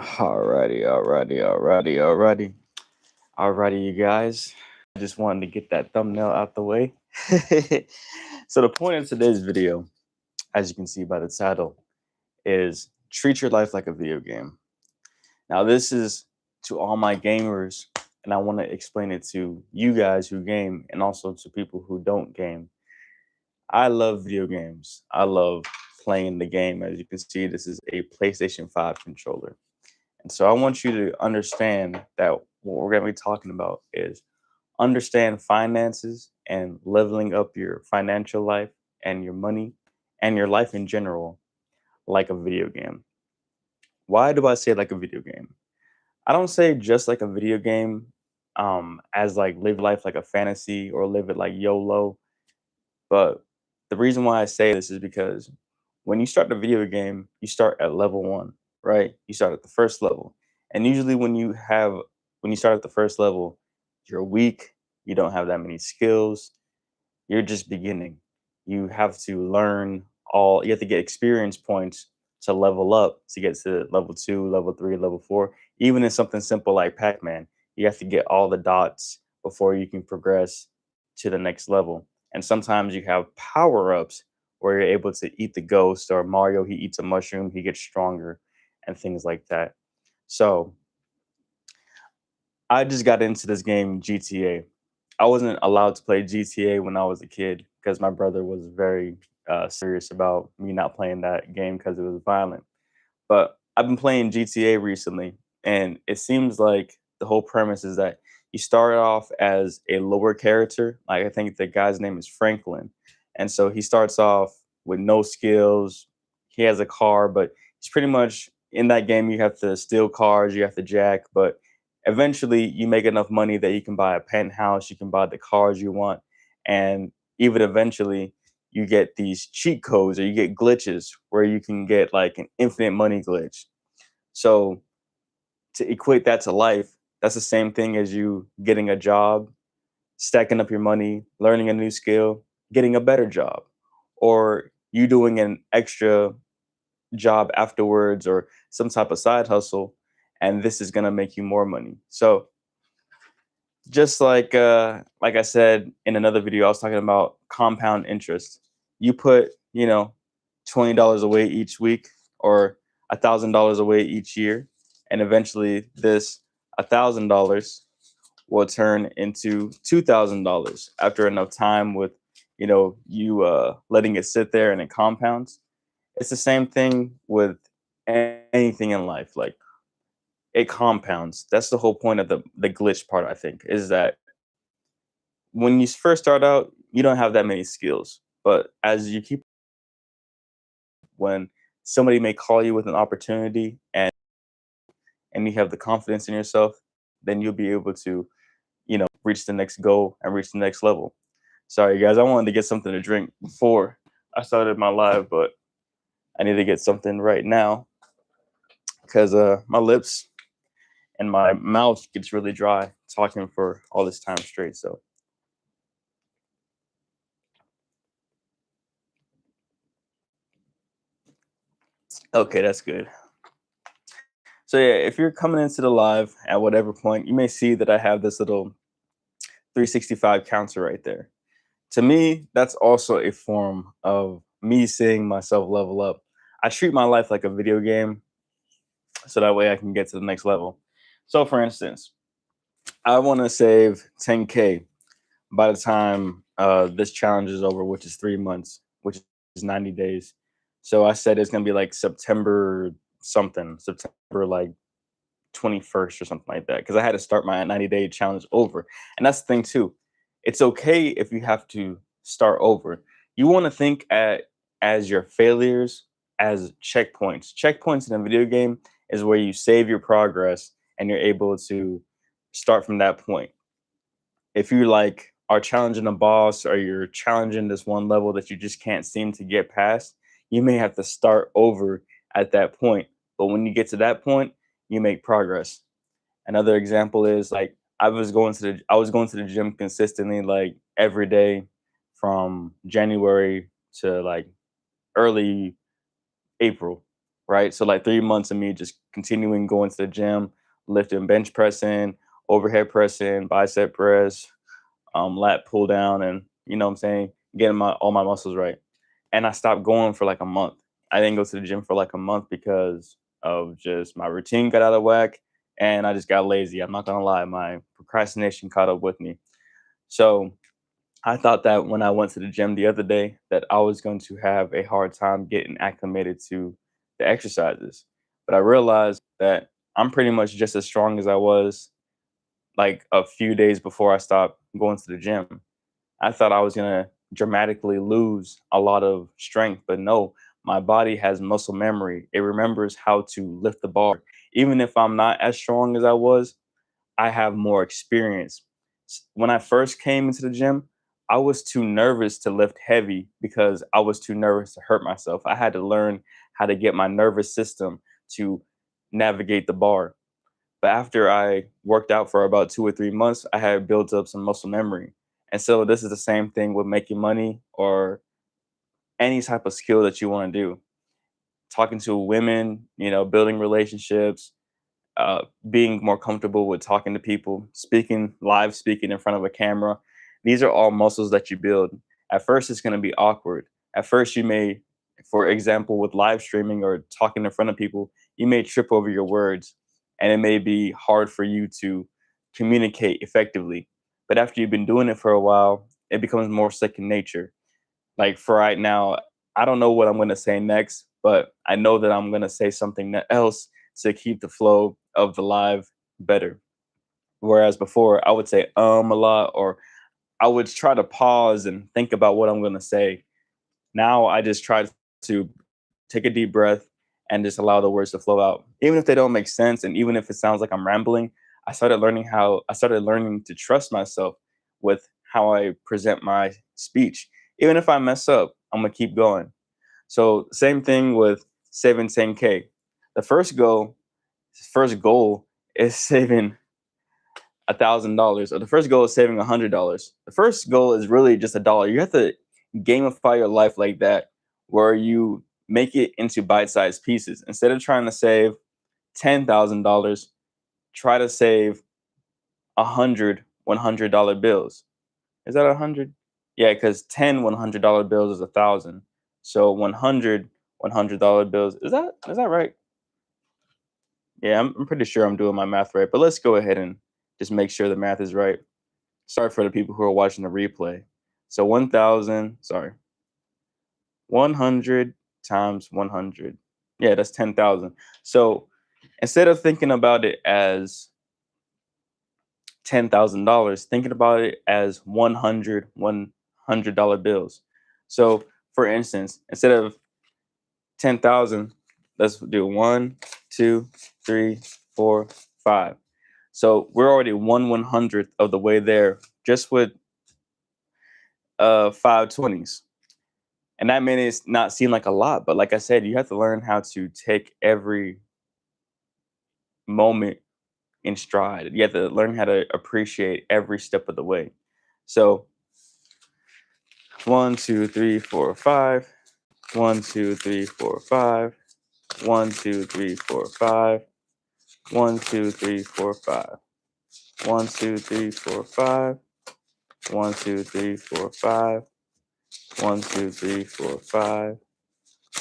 Alrighty, you guys. I just wanted to get that thumbnail out the way. So the point of today's video, as you can see by the title, is treat your life like a video game. Now, this is to all my gamers, and I want to explain it to you guys who game and also to people who don't game. I love video games. I love playing the game. As you can see, this is a PlayStation 5 controller. And so I want you to understand that what we're going to be talking about is understand finances and leveling up your financial life and your money and your life in general like a video game. Why do I say like a video game? I don't say just like a video game as like live life like a fantasy or live it like YOLO. But the reason why I say this is because when you start the video game, you start at level one, right? You start at the first level. And usually when you start at the first level, you're weak, you don't have that many skills, you're just beginning. You have to you have to get experience points to level up to get to level two, level three, level four. Even in something simple like Pac-Man, you have to get all the dots before you can progress to the next level. And sometimes you have power-ups where you're able to eat the ghost, or Mario, he eats a mushroom, he gets stronger, and things like that. So I just got into this game, GTA. I wasn't allowed to play GTA when I was a kid because my brother was very serious about me not playing that game because it was violent. But I've been playing GTA recently, and it seems like the whole premise is that you start off as a lower character. Like I think the guy's name is Franklin, and so he starts off with no skills. He has a car, but he's pretty much in that game. You have to steal cars, you have to jack, but eventually you make enough money that you can buy a penthouse, you can buy the cars you want, and even eventually you get these cheat codes or you get glitches where you can get like an infinite money glitch. So to equate that to life, that's the same thing as you getting a job, stacking up your money, learning a new skill, getting a better job, or you doing an extra job afterwards or some type of side hustle, and this is going to make you more money. So just like I said in another video, I was talking about compound interest. You put, $20 away each week or $1,000 away each year, and eventually this $1,000 will turn into $2,000 after enough time with you letting it sit there and it compounds. It's the same thing with anything in life. Like it compounds. That's the whole point of the glitch part, I think, is that when you first start out, you don't have that many skills. But as you keep, when somebody may call you with an opportunity and you have the confidence in yourself, then you'll be able to, reach the next goal and reach the next level. Sorry, guys, I wanted to get something to drink before I started my live, but I need to get something right now because my lips and my mouth gets really dry talking for all this time straight. So okay, that's good. So yeah, if you're coming into the live at whatever point, you may see that I have this little 365 counter right there. To me, that's also a form of me seeing myself level up. I treat my life like a video game so that way I can get to the next level. So for instance, I want to save 10K by the time this challenge is over, which is 3 months, which is 90 days. So I said it's gonna be like September something, September like 21st or something like that, because I had to start my 90-day challenge over. And that's the thing too. It's okay if you have to start over. You want to think as your failures as checkpoints. Checkpoints in a video game is where you save your progress and you're able to start from that point. If you like are challenging a boss or you're challenging this one level that you just can't seem to get past, you may have to start over at that point. But when you get to that point, you make progress. Another example is like I was going to the gym consistently like every day from January to like early April. right? So like 3 months of me just continuing going to the gym, lifting bench pressing, overhead pressing, bicep press, lat pull down, and you know what I'm saying, getting my all my muscles right. And I stopped going for like a month. I didn't go to the gym for like a month because of just my routine got out of whack and I just got lazy. I'm not gonna lie, my procrastination caught up with me. So I thought that when I went to the gym the other day that I was going to have a hard time getting acclimated to the exercises. But I realized that I'm pretty much just as strong as I was like a few days before I stopped going to the gym. I thought I was gonna dramatically lose a lot of strength, but no, my body has muscle memory. It remembers how to lift the bar. Even if I'm not as strong as I was, I have more experience. When I first came into the gym, I was too nervous to lift heavy because I was too nervous to hurt myself. I had to learn how to get my nervous system to navigate the bar. But after I worked out for about 2 or 3 months, I had built up some muscle memory. And so this is the same thing with making money or any type of skill that you want to do. Talking to women, building relationships, being more comfortable with talking to people, live speaking in front of a camera. These are all muscles that you build. At first, it's going to be awkward. At first, you may, for example, with live streaming or talking in front of people, you may trip over your words and it may be hard for you to communicate effectively. But after you've been doing it for a while, it becomes more second nature. Like for right now, I don't know what I'm going to say next, but I know that I'm going to say something else to keep the flow of the live better. Whereas before, I would say a lot, or I would try to pause and think about what I'm going to say. Now I just try to take a deep breath and just allow the words to flow out. Even if they don't make sense and even if it sounds like I'm rambling, I started learning to trust myself with how I present my speech. Even if I mess up, I'm going to keep going. So, same thing with saving 10K. The first goal is saving $1,000, or the first goal is saving $100. The first goal is really just a dollar. You have to gamify your life like that, where you make it into bite-sized pieces. Instead of trying to save $10,000, try to save 100 $100 bills. Is that 100? Yeah, because 10 $100 bills is 1,000. So 100 $100 bills. Is that right? Yeah, I'm pretty sure I'm doing my math right. But let's go ahead and just make sure the math is right. Sorry for the people who are watching the replay. So 1,000, sorry, 100 times 100. Yeah, that's 10,000. So instead of thinking about it as $10,000, thinking about it as 100 $100 bills. So for instance, instead of 10,000, let's do 1, 2, 3, 4, 5. So we're already 1/100th of the way there just with 5 20s. And that may not seem like a lot, but like I said, you have to learn how to take every moment in stride. You have to learn how to appreciate every step of the way. So 1, 2, 3, 4, 5. 1, 2, 3, 4, 5. 1, 2, 3, 4, 5. 1, 2, 3, 4, 5. 1, 2, 3, 4, 5. 1, 2, 3, 4, 5. 1, 2, 3, 4, 5.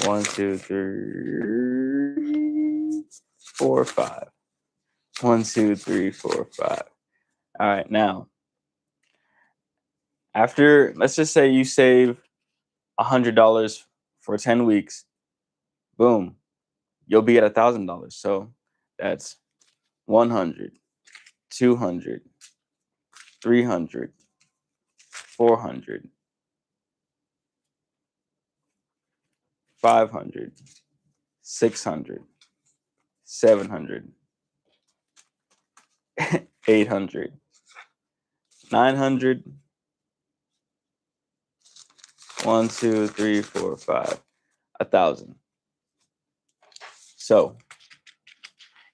1, 2, 3, 4, 5. 1, 2, 3, 4, 5. All right, now after let's just say you save $100 for 10 weeks, boom, you'll be at $1,000. So that's 100, 200, 300, 400, 500, 600, 700, 800, 900. 1, 2, 3, 4, 5, 1,000. So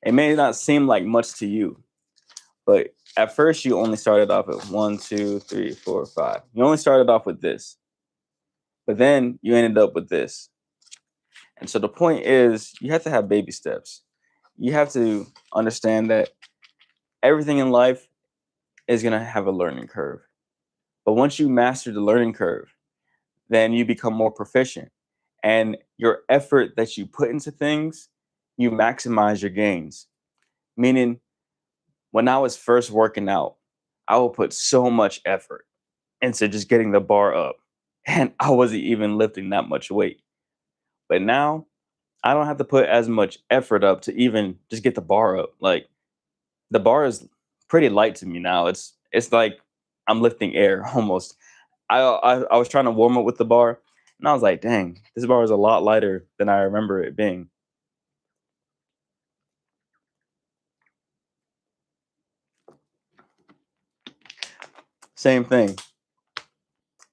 it may not seem like much to you, but at first you only started off at 1, 2, 3, 4, 5. You only started off with this, but then you ended up with this. And so the point is, you have to have baby steps. You have to understand that everything in life is going to have a learning curve. But once you master the learning curve, then you become more proficient. And your effort that you put into things, you maximize your gains. Meaning, when I was first working out, I would put so much effort into just getting the bar up. And I wasn't even lifting that much weight. But now I don't have to put as much effort up to even just get the bar up. Like the bar is pretty light to me now. It's like I'm lifting air almost. I was trying to warm up with the bar, and I was like, dang, this bar is a lot lighter than I remember it being. Same thing.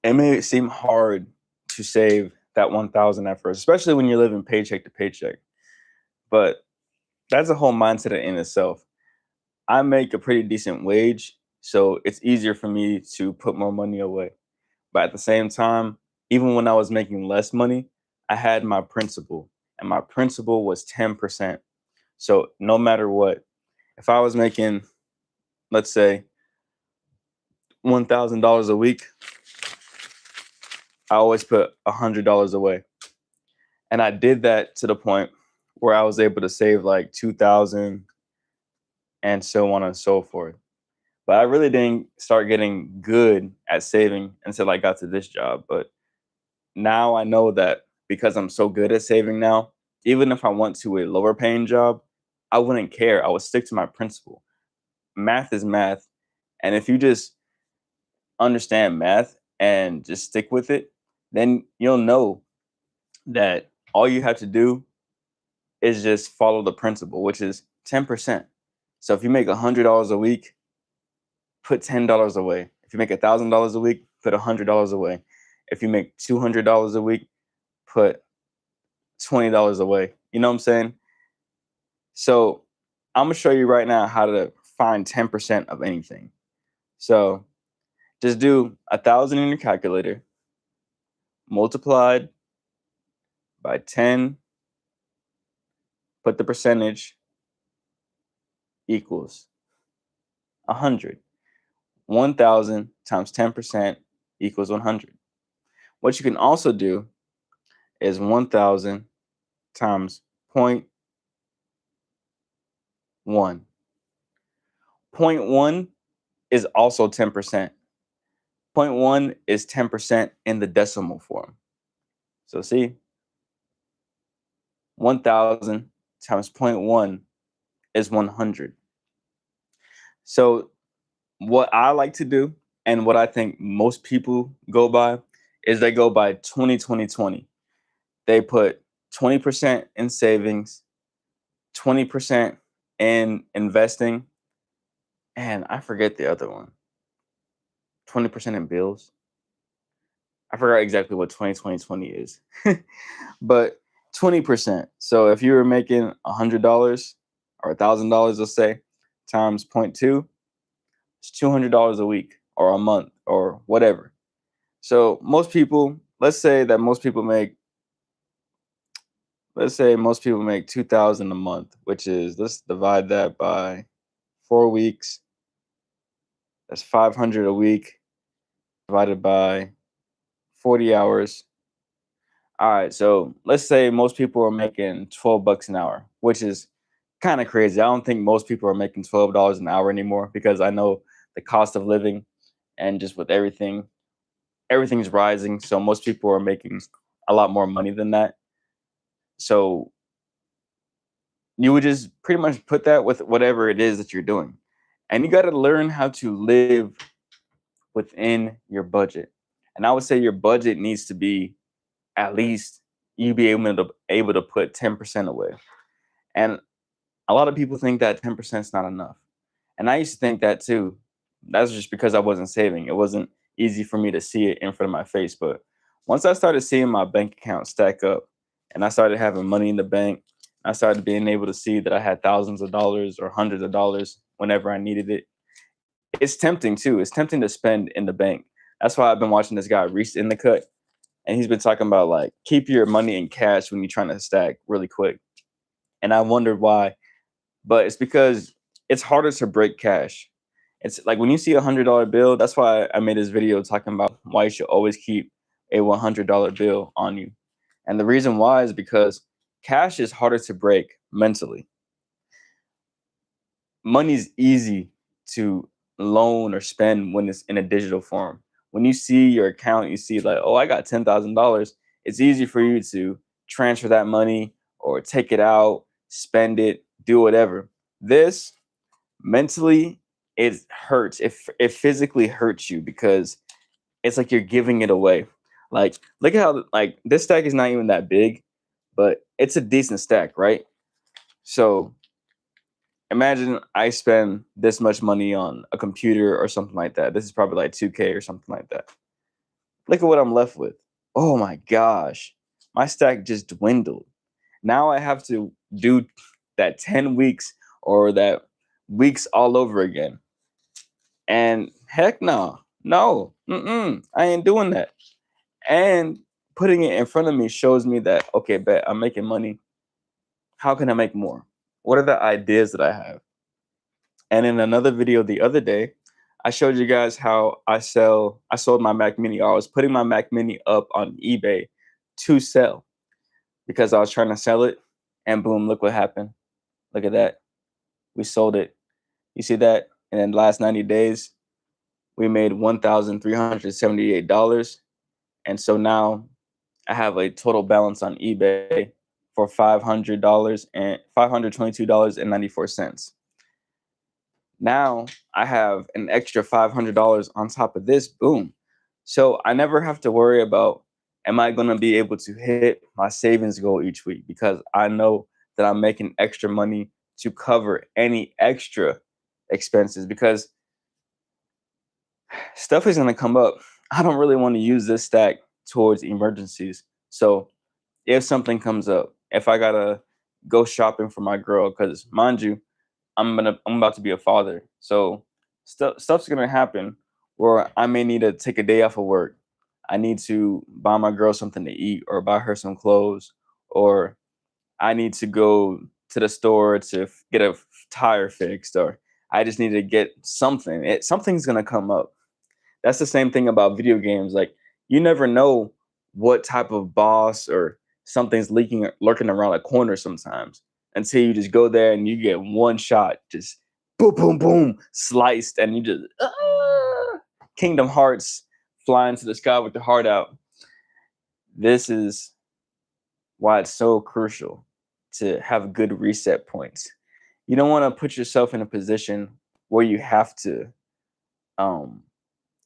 It may seem hard to save that 1,000 at first, especially when you're living paycheck to paycheck. But that's a whole mindset in itself. I make a pretty decent wage, so it's easier for me to put more money away. But at the same time, even when I was making less money, I had my principal, and my principal was 10%. So no matter what, if I was making, let's say, $1,000 a week, I always put $100 away. And I did that to the point where I was able to save like 2,000 and so on and so forth. But I really didn't start getting good at saving until I got to this job. But now I know that because I'm so good at saving now, even if I went to a lower paying job, I wouldn't care. I would stick to my principle. Math is math. And if you just understand math and just stick with it, then you'll know that all you have to do is just follow the principle, which is 10%. So if you make $100 a week, put $10 away. If you make $1,000 a week, put $100 away. If you make $200 a week, put $20 away. You know what I'm saying? So I'm gonna show you right now how to find 10% of anything. So just do 1,000 in your calculator, multiplied by 10, put the percentage equals 100. 1,000 times 10% equals 100. What you can also do is 1,000 times point 0.1. Point 0.1 is also 10%. Point 0.1 is 10% in the decimal form. So see, 1,000 times point 0.1 is 100. So what I like to do and what I think most people go by is they go by 20. They put 20% in savings, 20% in investing, and I forget the other one. 20% in bills. I forgot exactly what 20 is. But 20%. So if you were making $100 or $1,000, let's say, times point 0.2, it's $200 a week or a month or whatever. So most people, let's say most people make 2,000 a month, which is, let's divide that by 4 weeks. That's 500 a week divided by 40 hours. All right, so let's say most people are making $12 an hour, which is kind of crazy. I don't think most people are making $12 an hour anymore because I know the cost of living and just with everything's rising. So most people are making a lot more money than that. So you would just pretty much put that with whatever it is that you're doing. And you got to learn how to live within your budget. And I would say your budget needs to be at least you be able to put 10% away. And a lot of people think that 10% is not enough. And I used to think that too. That's just because I wasn't saving. It wasn't easy for me to see it in front of my face. But once I started seeing my bank account stack up and I started having money in the bank, I started being able to see that I had thousands of dollars or hundreds of dollars whenever I needed it. It's tempting too. It's tempting to spend in the bank. That's why I've been watching this guy Reese in the Cut. and he's been talking about like keep your money in cash when you're trying to stack really quick. And I wondered why, but it's because it's harder to break cash. It's like when you see $100 bill. That's why I made this video talking about why you should always keep a $100 bill on you. And the reason why is because cash is harder to break mentally. Money's easy to loan or spend when it's in a digital form. When you see your account, you see like, oh, I got $10,000. It's easy for you to transfer that money or take it out, spend it, do whatever. This mentally, it hurts. It physically hurts you because it's like you're giving it away. Like, look at how like this stack is not even that big, but it's a decent stack, right? So imagine I spend this much money on a computer or something like that. This is probably like 2K or something like that. Look at what I'm left with. Oh my gosh. My stack just dwindled. Now I have to do that 10 weeks or that weeks all over again. And heck no. No. I ain't doing that. And putting it in front of me shows me that, okay, bet I'm making money. How can I make more? What are the ideas that I have? And in another video the other day, I showed you guys how I sold my Mac Mini. I was putting my Mac Mini up on eBay to sell because I was trying to sell it. And boom, look what happened. Look at that. We sold it. You see that? And in the last 90 days, we made $1,378. And so now I have a total balance on eBay for $500 and $522.94. Now I have an extra $500 on top of this. Boom. So I never have to worry about, am I going to be able to hit my savings goal each week? Because I know that I'm making extra money to cover any extra expenses, because stuff is going to come up. I don't really want to use this stack towards emergencies. So if something comes up, if I got to go shopping for my girl, because mind you, I'm about to be a father. So stuff's gonna happen where I may need to take a day off of work. I need to buy my girl something to eat or buy her some clothes, or I need to go to the store to get a tire fixed, or I just need to get something. Something's gonna come up. That's the same thing about video games. Like, you never know what type of boss or something's lurking around a corner sometimes, until you just go there and you get one shot, just boom, boom, boom, sliced, and you just Kingdom Hearts flying to the sky with the heart out. This is why it's so crucial to have good reset points. You don't want to put yourself in a position where you have to um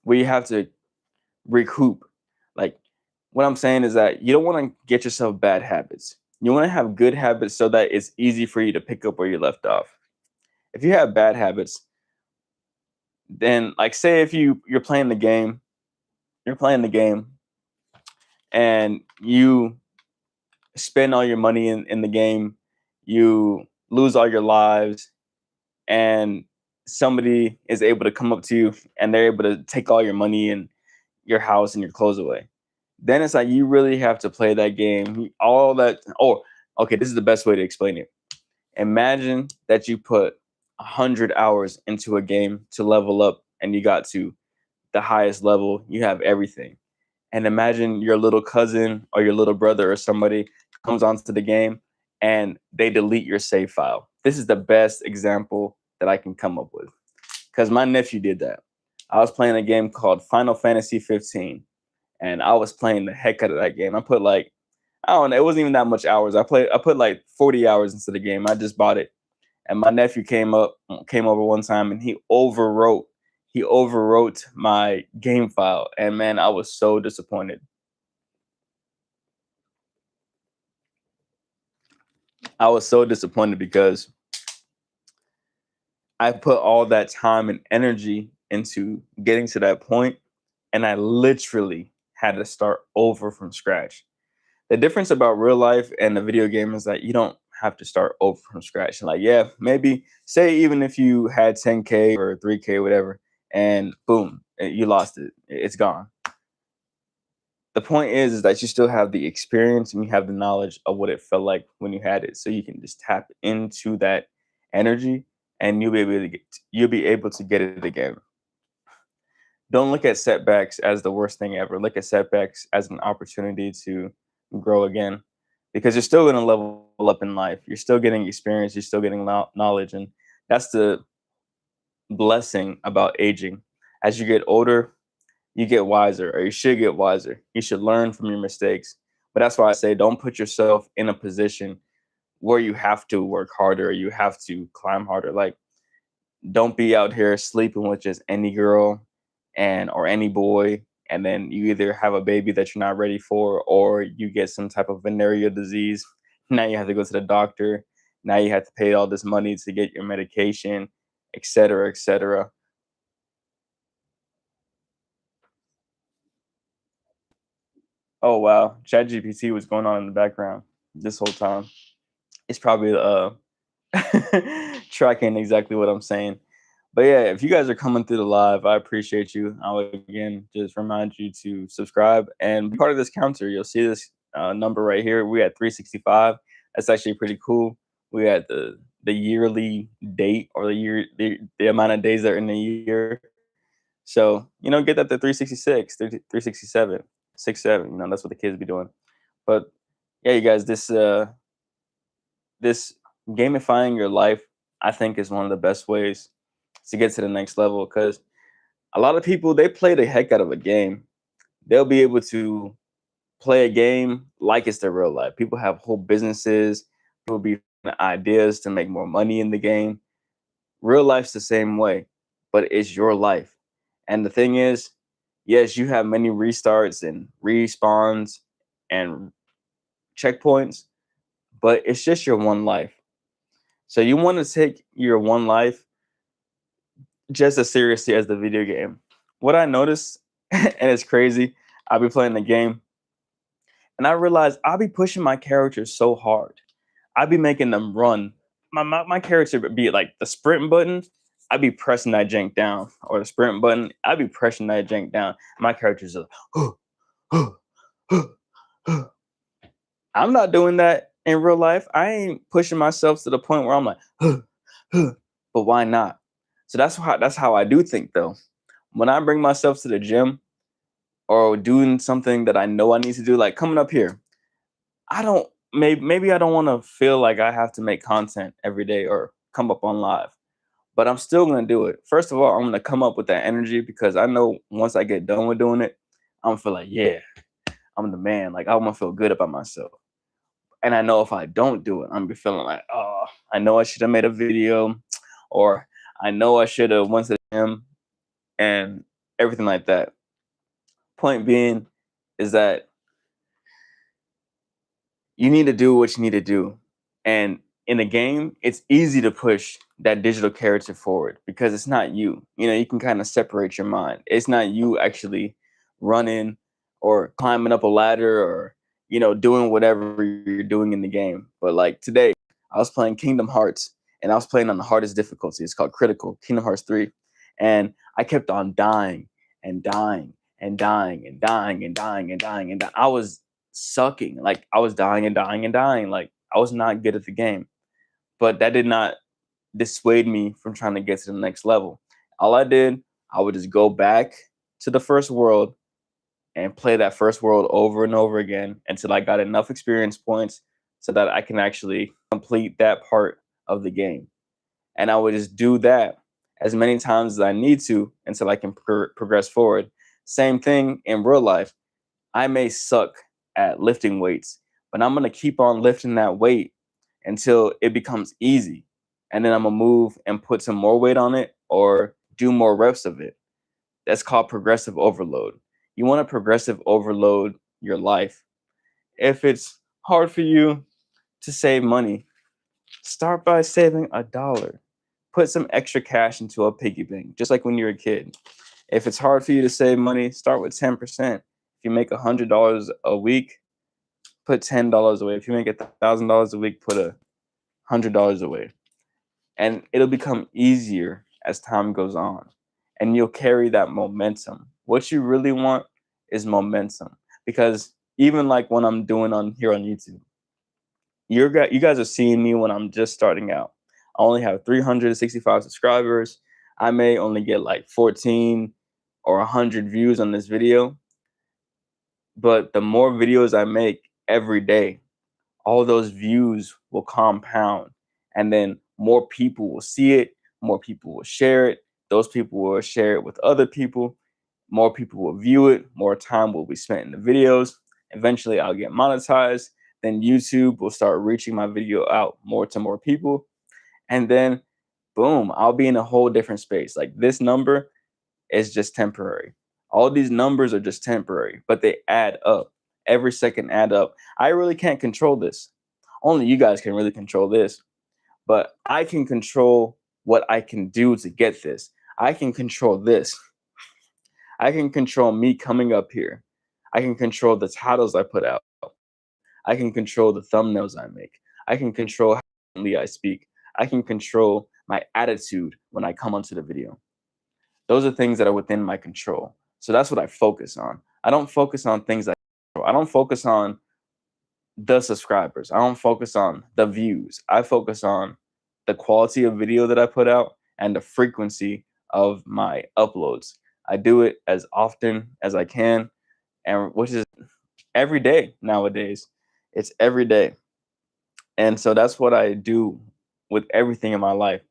recoup. Like, what I'm saying is that you don't want to get yourself bad habits. You want to have good habits so that it's easy for you to pick up where you left off. If you have bad habits, then like say if you're playing the game, and you spend all your money in the game, you lose all your lives, and somebody is able to come up to you and they're able to take all your money and your house and your clothes away. Then it's like you really have to play that game. All that. Oh, okay. This is the best way to explain it. Imagine that you put 100 hours into a game to level up, and you got to the highest level. You have everything. And imagine your little cousin or your little brother or somebody comes onto the game and they delete your save file. This is the best example that I can come up with, because my nephew did that. I was playing a game called Final Fantasy 15, and I was playing the heck out of that game. I put like, I don't know, it wasn't even that much hours. I put like 40 hours into the game. I just bought it. And my nephew came over one time and he overwrote my game file. And man, I was so disappointed. I was so disappointed because I put all that time and energy into getting to that point, and I literally had to start over from scratch. The difference about real life and the video game is that you don't have to start over from scratch. And like, yeah, maybe say even if you had 10K or 3K, whatever, and boom, you lost it. It's gone. The point is that you still have the experience and you have the knowledge of what it felt like when you had it. So you can just tap into that energy and you'll be able to get it again. Don't look at setbacks as the worst thing ever. Look at setbacks as an opportunity to grow again because you're still going to level up in life. You're still getting experience, you're still getting knowledge. And that's the blessing about aging. As you get older, you get wiser, or you should get wiser. You should learn from your mistakes. But that's why I say don't put yourself in a position where you have to work harder or you have to climb harder. Like, don't be out here sleeping with just any girl and or any boy, and then you either have a baby that you're not ready for, or you get some type of venereal disease. Now you have to go to the doctor. Now you have to pay all this money to get your medication, et cetera, et cetera. Oh wow, ChatGPT was going on in the background this whole time. It's probably tracking exactly what I'm saying. But yeah, if you guys are coming through the live, I appreciate you. I would again just remind you to subscribe and be part of this counter. You'll see this number right here. We at 365. That's actually pretty cool. We at the yearly date or the amount of days that are in a year. So get that to 366, 367, 67. That's what the kids be doing. But yeah, you guys, this gamifying your life, I think, is one of the best ways to get to the next level because a lot of people they play the heck out of a game. They'll be able to play a game like it's their real life. People have whole businesses. People be ideas to make more money in the game. Real life's the same way, but it's your life. And the thing is, yes, you have many restarts and respawns and checkpoints, but it's just your one life. So you want to take your one life just as seriously as the video game. What I noticed, and it's crazy, I'll be playing the game and I realize I'll be pushing my characters so hard. I'll be making them run. My character would be like the sprint button. I'd be pressing that jank down, or the sprint button. I'd be pressing that jank down. My characters are I'm not doing that in real life. I ain't pushing myself to the point where I'm like, but why not? So that's how I do think though. When I bring myself to the gym or doing something that I know I need to do, like coming up here, I don't maybe I don't want to feel like I have to make content every day or come up on live, but I'm still gonna do it. First of all, I'm gonna come up with that energy because I know once I get done with doing it, I'm gonna feel like, yeah, I'm the man. Like I'm gonna feel good about myself. And I know if I don't do it, I'm gonna be feeling like, oh, I know I should have made a video, or I know I should have went to the gym and everything like that. Point being is that you need to do what you need to do. And in a game, it's easy to push that digital character forward because it's not you. You can kind of separate your mind. It's not you actually running or climbing up a ladder or, doing whatever you're doing in the game. But like today, I was playing Kingdom Hearts and I was playing on the hardest difficulty. It's called Critical, Kingdom Hearts 3. And I kept on dying and dying and dying and dying and dying and dying and dying. I was sucking. Like I was dying and dying and dying. Like I was not good at the game. But that did not dissuade me from trying to get to the next level. All I did, I would just go back to the first world and play that first world over and over again until I got enough experience points so that I can actually complete that part of the game. And I would just do that as many times as I need to until I can progress forward. Same thing in real life. I may suck at lifting weights, but I'm going to keep on lifting that weight until it becomes easy. And then I'm going to move and put some more weight on it or do more reps of it. That's called progressive overload. You want to progressive overload your life. If it's hard for you to save money, start by saving $1. Put some extra cash into a piggy bank, just like when you're a kid. If it's hard for you to save money, start with 10%. If you make $100 a week, put $10 away. If you make $1,000 a week, put $100 away. And it'll become easier as time goes on. And you'll carry that momentum. What you really want is momentum. because even like when I'm doing on here on YouTube, you guys are seeing me when I'm just starting out. I only have 365 subscribers. I may only get like 14 or 100 views on this video, but the more videos I make every day, all those views will compound, and then more people will see it, more people will share it, those people will share it with other people, more people will view it, more time will be spent in the videos. Eventually I'll get monetized, then YouTube will start reaching my video out more to more people, and then boom, I'll be in a whole different space. Like this number is just temporary. All these numbers are just temporary, but they add up. Every second add up. I really can't control this. Only you guys can really control this. But I can control what I can do to get this. I can control this. I can control me coming up here. I can control the titles I put out. I can control the thumbnails I make. I can control how I speak. I can control my attitude when I come onto the video. Those are things that are within my control. So that's what I focus on. I don't focus on things I don't focus on the subscribers. I don't focus on the views. I focus on the quality of video that I put out and the frequency of my uploads. I do it as often as I can, and which is every day nowadays. It's every day. And so that's what I do with everything in my life.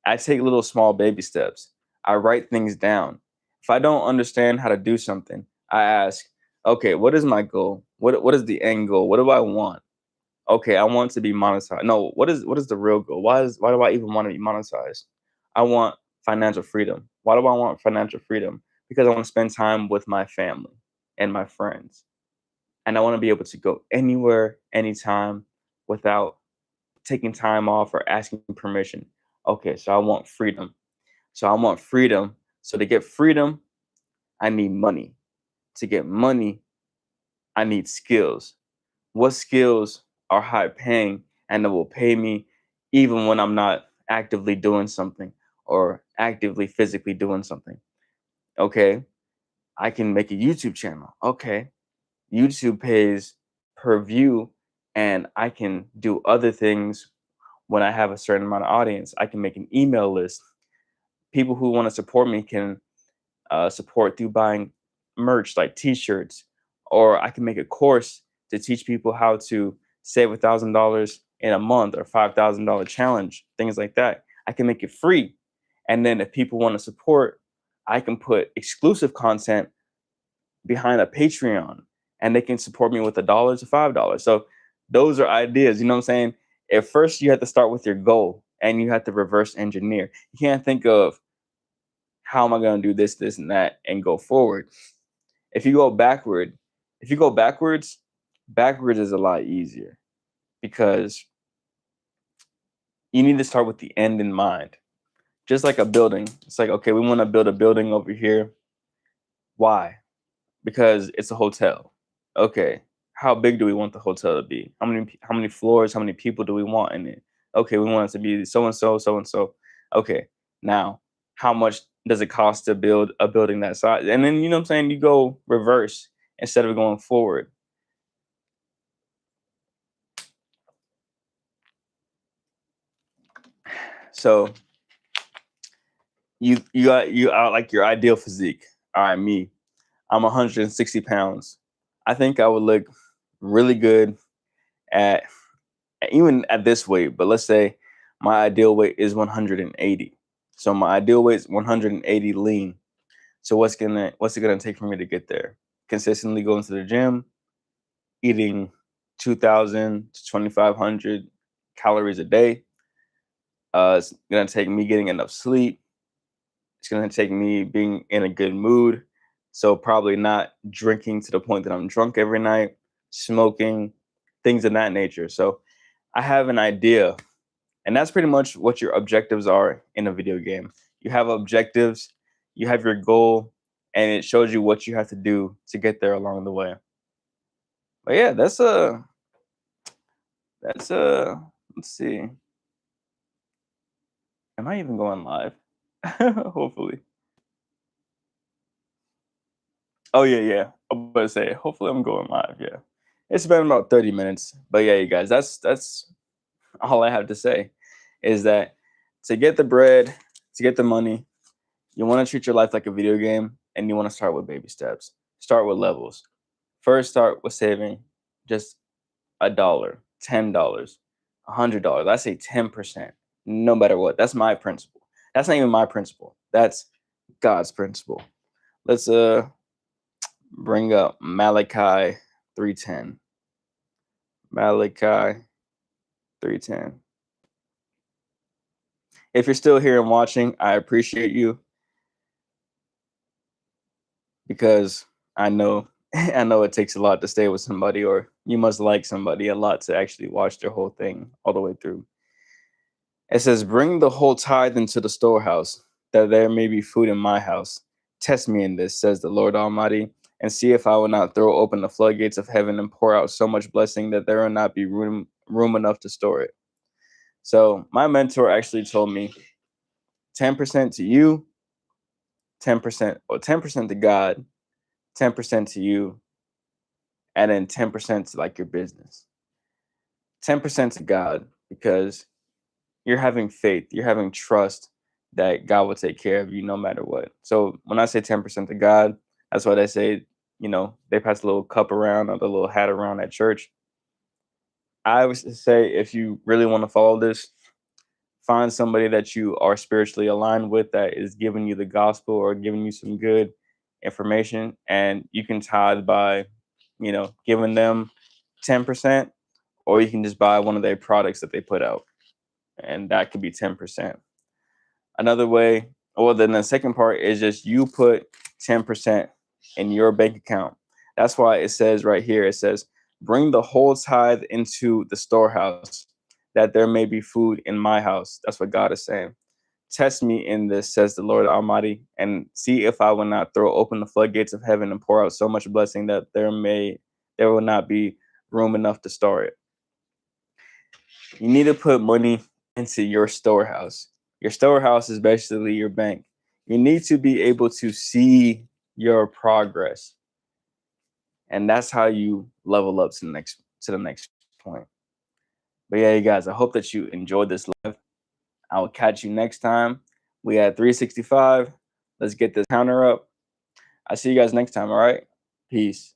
I take little small baby steps. I write things down. If I don't understand how to do something, I ask, okay, what is my goal? What is the end goal? What do I want? Okay, I want to be monetized. No, what is the real goal? Why do I even want to be monetized? I want financial freedom. Why do I want financial freedom? Because I want to spend time with my family and my friends. And I want to be able to go anywhere, anytime without taking time off or asking permission. Okay, so I want freedom. So I want freedom. So to get freedom, I need money. To get money, I need skills. What skills are high paying and that will pay me even when I'm not actively doing something or actively physically doing something? Okay, I can make a YouTube channel. Okay, YouTube pays per view, and I can do other things when I have a certain amount of audience. I can make an email list. People who want to support me can support through buying merch like t-shirts, or I can make a course to teach people how to save $1,000 in a month or $5,000 challenge, things like that. I can make it free. And then if people want to support, I can put exclusive content behind a Patreon, and they can support me with $1 to $5. So those are ideas, you know what I'm saying? At first you have to start with your goal and you have to reverse engineer. You can't think of how am I going to do this, this, and that, and go forward. If you go backward, if you go backwards, backwards is a lot easier because you need to start with the end in mind. Just like a building, it's like, okay, we want to build a building over here. Why? Because it's a hotel. Okay, how big do we want the hotel to be? How many floors? How many people do we want in it? Okay, we want it to be so and so, so and so. Okay, now how much does it cost to build a building that size? And then you know what I'm saying, you go reverse instead of going forward. So you are like your ideal physique. All right, me. I'm 160 pounds. I think I would look really good at even at this weight, but let's say my ideal weight is 180. So my ideal weight is 180 lean. So what's it gonna take for me to get there? Consistently going to the gym, eating 2,000 to 2,500 calories a day. It's gonna take me getting enough sleep. It's gonna take me being in a good mood. So probably not drinking to the point that I'm drunk every night, smoking, things of that nature. So I have an idea. And that's pretty much what your objectives are in a video game. You have objectives, you have your goal, and it shows you what you have to do to get there along the way. But yeah, that's let's see. Am I even going live? Hopefully. Oh yeah, yeah. I'm gonna say, hopefully I'm going live. Yeah, it's been about 30 minutes, but yeah, you guys, that's all I have to say. Is that to get the bread, to get the money, you want to treat your life like a video game, and you want to start with baby steps. Start with levels. First, start with saving just $1, $10, $100. I say 10%, no matter what. That's my principle. That's not even my principle. That's God's principle. Let's bring up Malachi 3:10. Malachi 3:10. If you're still here and watching, I appreciate you because I know I know it takes a lot to stay with somebody, or you must like somebody a lot to actually watch their whole thing all the way through. It says, "Bring the whole tithe into the storehouse, that there may be food in my house. Test me in this, says the Lord Almighty, and see if I will not throw open the floodgates of heaven and pour out so much blessing that there will not be room enough to store it." So my mentor actually told me 10% to you, 10% or 10% to God, 10% to you, and then 10% to like your business. 10% to God, because you're having faith, you're having trust that God will take care of you no matter what. So when I say 10% to God, that's why they say, they pass a little cup around or the little hat around at church. I would say if you really want to follow this, find somebody that you are spiritually aligned with that is giving you the gospel or giving you some good information, and you can tithe by, giving them 10%, or you can just buy one of their products that they put out, and that could be 10%. Another way, or then the second part is just you put 10% in your bank account. That's why it says right here, it says, "Bring the whole tithe into the storehouse, that there may be food in my house." That's what God is saying. "Test me in this, says the Lord Almighty, and see if I will not throw open the floodgates of heaven and pour out so much blessing that there will not be room enough to store it." You need to put money into your storehouse. Your storehouse is basically your bank. You need to be able to see your progress, and that's how you level up to the next point. But yeah, you guys, I hope that you enjoyed this live. I will catch you next time. We had 365. Let's get this counter up. I'll see you guys next time. All right. Peace.